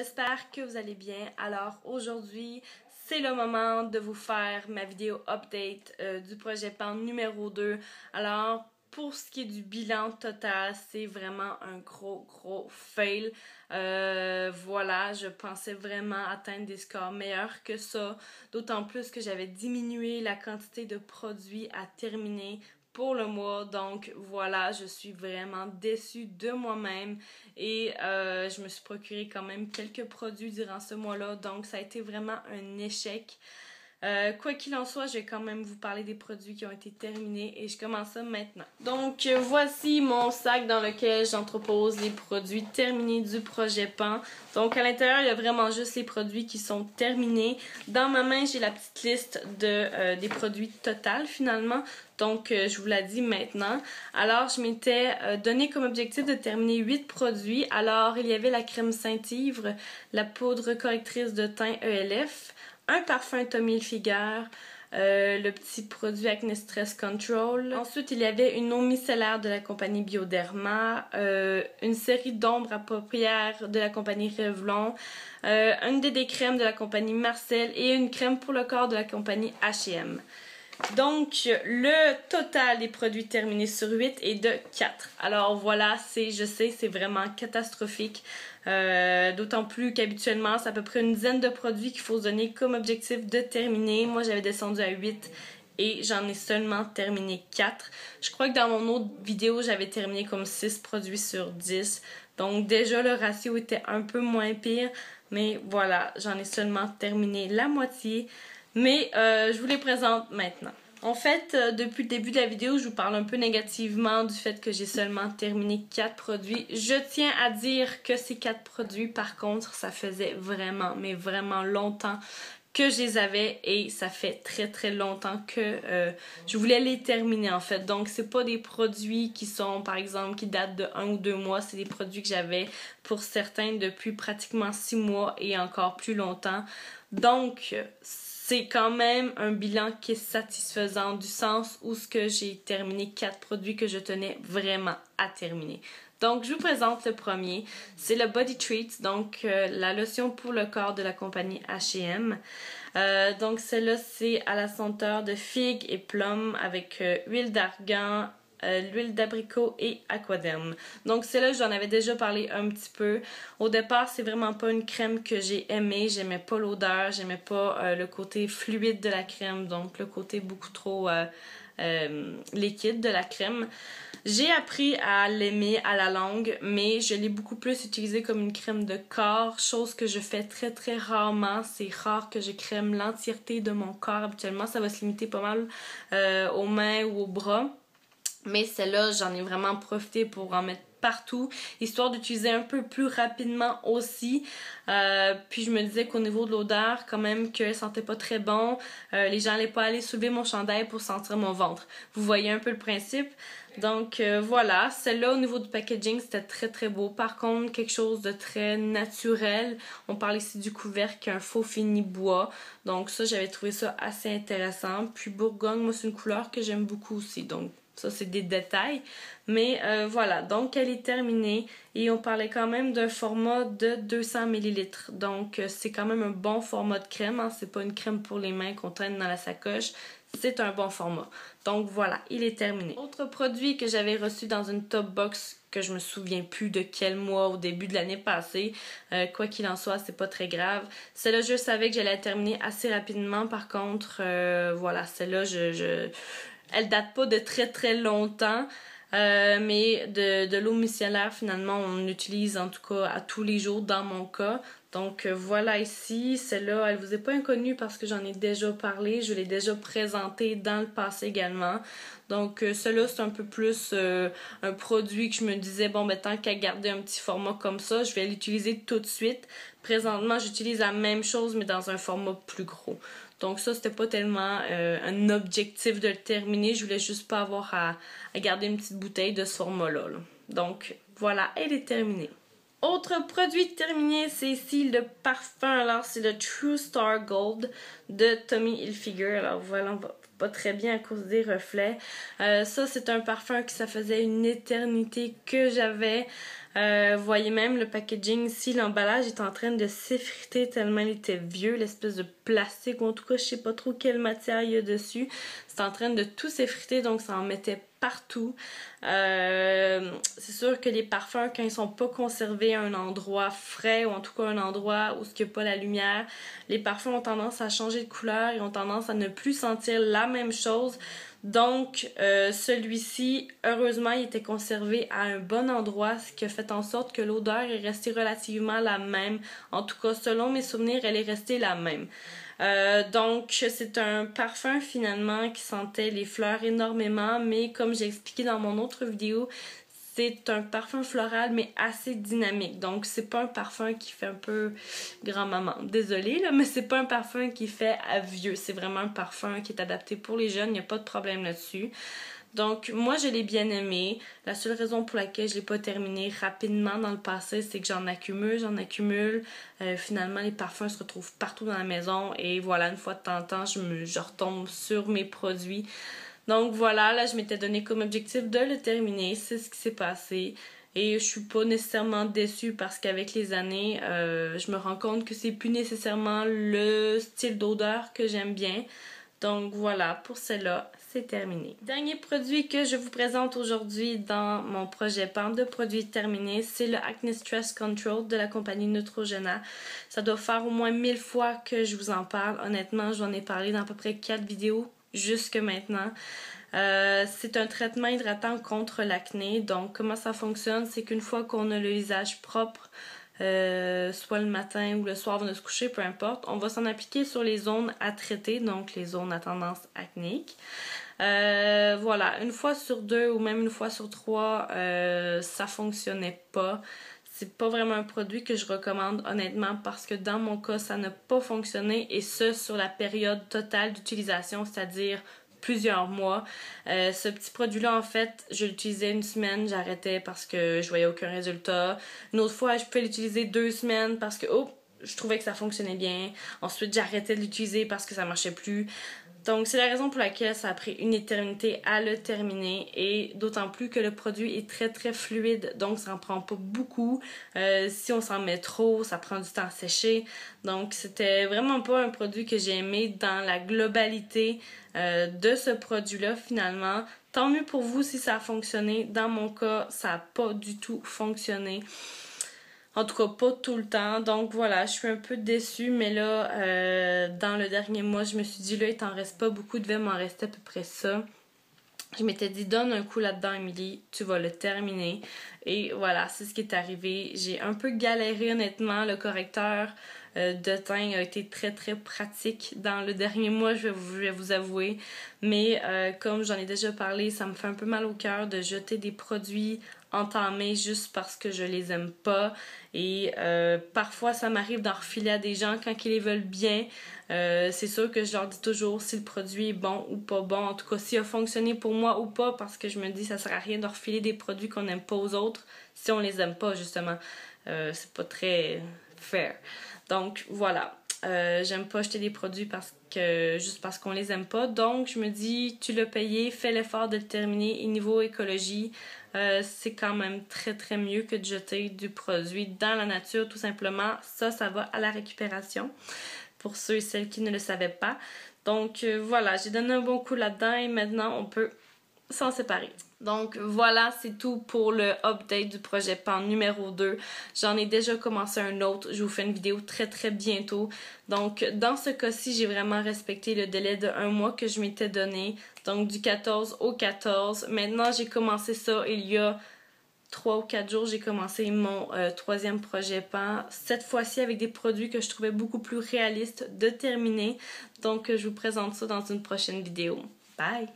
j'espère que vous allez bien. Alors aujourd'hui, c'est le moment de vous faire ma vidéo update du projet PAN numéro 2. Alors pour ce qui est du bilan total, c'est vraiment un gros fail. Voilà, je pensais vraiment atteindre des scores meilleurs que ça. D'autant plus que j'avais diminué la quantité de produits à terminer pour le mois. Donc voilà, je suis vraiment déçue de moi-même et je me suis procuré quand même quelques produits durant ce mois-là. Donc ça a été vraiment un échec. Quoi qu'il en soit, je vais quand même vous parler des produits qui ont été terminés et je commence ça maintenant. Donc voici mon sac dans lequel j'entrepose les produits terminés du projet PAN. Donc à l'intérieur, il y a vraiment juste les produits qui sont terminés. Dans ma main, j'ai la petite liste des produits total finalement. Donc je vous la dis maintenant. Alors je m'étais donné comme objectif de terminer 8 produits. Alors il y avait la crème Saint-Ivre, la poudre correctrice de teint ELF, un parfum Tommy Hilfiger, le petit produit Acne Stress Control. Ensuite, il y avait une eau micellaire de la compagnie Bioderma, une série d'ombres à paupières de la compagnie Revlon, une DD crème de la compagnie Marcel et une crème pour le corps de la compagnie H&M. Donc, le total des produits terminés sur 8 est de 4. Alors voilà, je sais, c'est vraiment catastrophique. D'autant plus qu'habituellement, c'est à peu près une dizaine de produits qu'il faut se donner comme objectif de terminer. Moi, j'avais descendu à 8 et j'en ai seulement terminé 4. Je crois que dans mon autre vidéo, j'avais terminé comme 6 produits sur 10. Donc déjà, le ratio était un peu moins pire. Mais voilà, j'en ai seulement terminé la moitié. Mais je vous les présente maintenant. En fait, depuis le début de la vidéo, je vous parle un peu négativement du fait que j'ai seulement terminé 4 produits. Je tiens à dire que ces 4 produits, par contre, ça faisait vraiment, mais vraiment longtemps que je les avais et ça fait très longtemps que je voulais les terminer en fait. Donc c'est pas des produits qui sont par exemple qui datent de 1 ou 2 mois, c'est des produits que j'avais pour certains depuis pratiquement 6 mois et encore plus longtemps. Donc c'est quand même un bilan qui est satisfaisant du sens où j'ai terminé 4 produits que je tenais vraiment à terminer. Donc, je vous présente le premier. C'est le Body Treat, donc la lotion pour le corps de la compagnie H&M. Donc, celle-là, c'est à la senteur de figue et plum avec huile d'argan, l'huile d'abricot et aquaderme. Donc celle-là, j'en avais déjà parlé un petit peu. Au départ, c'est vraiment pas une crème que j'ai aimée. J'aimais pas l'odeur, j'aimais pas le côté fluide de la crème, donc le côté beaucoup trop liquide de la crème. J'ai appris à l'aimer à la longue, mais je l'ai beaucoup plus utilisée comme une crème de corps, chose que je fais très rarement. C'est rare que je crème l'entièreté de mon corps. Habituellement, ça va se limiter pas mal aux mains ou aux bras. Mais celle-là, j'en ai vraiment profité pour en mettre partout, histoire d'utiliser un peu plus rapidement aussi. Puis je me disais qu'au niveau de l'odeur, quand même, qu'elle sentait pas très bon. Les gens n'allaient pas aller soulever mon chandail pour sentir mon ventre. Vous voyez un peu le principe. Donc voilà, celle-là au niveau du packaging, c'était très beau. Par contre, quelque chose de très naturel. On parle ici du couvercle, un faux fini bois. Donc ça, j'avais trouvé ça assez intéressant. Puis Bourgogne, moi, c'est une couleur que j'aime beaucoup aussi. Donc ça, c'est des détails. Mais voilà, donc elle est terminée. Et on parlait quand même d'un format de 200 ml. Donc c'est quand même un bon format de crème. Hein. C'est pas une crème pour les mains qu'on traîne dans la sacoche. C'est un bon format. Donc voilà, il est terminé. Autre produit que j'avais reçu dans une top box que je me souviens plus de quel mois au début de l'année passée. Quoi qu'il en soit, c'est pas très grave. Celle-là, je savais que j'allais la terminer assez rapidement. Par contre, voilà, celle-là, elle date pas de très longtemps. Mais de l'eau micellaire, finalement, on l'utilise en tout cas à tous les jours dans mon cas. Donc voilà ici, celle-là, elle vous est pas inconnue parce que j'en ai déjà parlé, je l'ai déjà présentée dans le passé également. Donc celle-là, c'est un peu plus un produit que je me disais, bon, ben tant qu'à garder un petit format comme ça, je vais l'utiliser tout de suite. Présentement, j'utilise la même chose, mais dans un format plus gros. Donc ça, c'était pas tellement un objectif de le terminer, je voulais juste pas avoir à garder une petite bouteille de ce format-là. Donc voilà, elle est terminée. Autre produit terminé, c'est ici le parfum. Alors, c'est le True Star Gold de Tommy Hilfiger. Alors, voilà, on va pas très bien à cause des reflets. Ça, c'est un parfum que ça faisait une éternité que j'avais. Vous voyez même le packaging ici, l'emballage est en train de s'effriter tellement il était vieux, l'espèce de plastique, ou en tout cas je sais pas trop quelle matière il y a dessus. C'est en train de tout s'effriter, donc ça en mettait partout. C'est sûr que les parfums, quand ils sont pas conservés à un endroit frais, ou en tout cas un endroit où il n'y a pas la lumière, les parfums ont tendance à changer de couleur, ils ont tendance à ne plus sentir la même chose. Donc, celui-ci, heureusement, il était conservé à un bon endroit, ce qui a fait en sorte que l'odeur est restée relativement la même. En tout cas, selon mes souvenirs, elle est restée la même. Donc, c'est un parfum finalement qui sentait les fleurs énormément, mais comme j'ai expliqué dans mon autre vidéo, c'est un parfum floral mais assez dynamique. Donc, c'est pas un parfum qui fait un peu grand-maman. Désolée, là, mais c'est pas un parfum qui fait à vieux. C'est vraiment un parfum qui est adapté pour les jeunes. Il n'y a pas de problème là-dessus. Donc, moi, je l'ai bien aimé. La seule raison pour laquelle je l'ai pas terminé rapidement dans le passé, c'est que j'en accumule. Finalement, les parfums se retrouvent partout dans la maison. Et voilà, une fois de temps en temps, je retombe sur mes produits. Donc voilà, là, je m'étais donné comme objectif de le terminer. C'est ce qui s'est passé. Et je suis pas nécessairement déçue parce qu'avec les années, je me rends compte que c'est plus nécessairement le style d'odeur que j'aime bien. Donc voilà, pour cela, c'est terminé. Dernier produit que je vous présente aujourd'hui dans mon projet PAM de produits terminés, c'est le Acne Stress Control de la compagnie Neutrogena. Ça doit faire au moins 1000 fois que je vous en parle. Honnêtement, j'en ai parlé dans à peu près 4 vidéos jusque maintenant. C'est un traitement hydratant contre l'acné. Donc, comment ça fonctionne? C'est qu'une fois qu'on a le visage propre, soit le matin ou le soir avant de se coucher, peu importe, on va s'en appliquer sur les zones à traiter, donc les zones à tendance acnéique. Voilà, une fois sur 2 ou même une fois sur 3, ça fonctionnait pas. C'est pas vraiment un produit que je recommande honnêtement parce que dans mon cas, ça n'a pas fonctionné et ce sur la période totale d'utilisation, c'est-à-dire plusieurs mois. Ce petit produit-là, en fait, je l'utilisais une semaine, j'arrêtais parce que je voyais aucun résultat. Une autre fois, je pouvais l'utiliser 2 semaines parce que, je trouvais que ça fonctionnait bien. Ensuite, j'arrêtais de l'utiliser parce que ça marchait plus. Donc, c'est la raison pour laquelle ça a pris une éternité à le terminer et d'autant plus que le produit est très très fluide, donc ça en prend pas beaucoup. Si on s'en met trop, ça prend du temps à sécher. Donc, c'était vraiment pas un produit que j'ai aimé dans la globalité de ce produit-là finalement. Tant mieux pour vous si ça a fonctionné. Dans mon cas, ça n'a pas du tout fonctionné. En tout cas, pas tout le temps. Donc voilà, je suis un peu déçue. Mais là, dans le dernier mois, je me suis dit, là, il t'en reste pas beaucoup. Il devait m'en rester à peu près ça. Je m'étais dit, donne un coup là-dedans, Émilie. Tu vas le terminer. Et voilà, c'est ce qui est arrivé. J'ai un peu galéré, honnêtement. Le correcteur de teint a été très, très pratique dans le dernier mois, je vais vous avouer. Mais comme j'en ai déjà parlé, ça me fait un peu mal au cœur de jeter des produits entamés juste parce que je les aime pas. Et parfois, ça m'arrive d'en refiler à des gens quand ils les veulent bien. C'est sûr que je leur dis toujours si le produit est bon ou pas bon. En tout cas, s'il a fonctionné pour moi ou pas, parce que je me dis ça sert à rien de refiler des produits qu'on n'aime pas aux autres si on les aime pas, justement. C'est pas très fair. Donc, voilà. J'aime pas acheter des produits juste parce qu'on les aime pas. Donc, je me dis, tu l'as payé, fais l'effort de le terminer. Et niveau écologie, c'est quand même très très mieux que de jeter du produit dans la nature, tout simplement. Ça va à la récupération, pour ceux et celles qui ne le savaient pas. Donc, voilà, j'ai donné un bon coup là-dedans et maintenant, on peut s'en séparer. Donc voilà, c'est tout pour le update du projet PAN numéro 2. J'en ai déjà commencé un autre, je vous fais une vidéo très très bientôt. Donc dans ce cas-ci, j'ai vraiment respecté le délai de 1 mois que je m'étais donné. Donc du 14 au 14. Maintenant, j'ai commencé ça il y a 3 ou 4 jours, j'ai commencé mon 3e projet PAN. Cette fois-ci avec des produits que je trouvais beaucoup plus réalistes de terminer. Donc je vous présente ça dans une prochaine vidéo. Bye!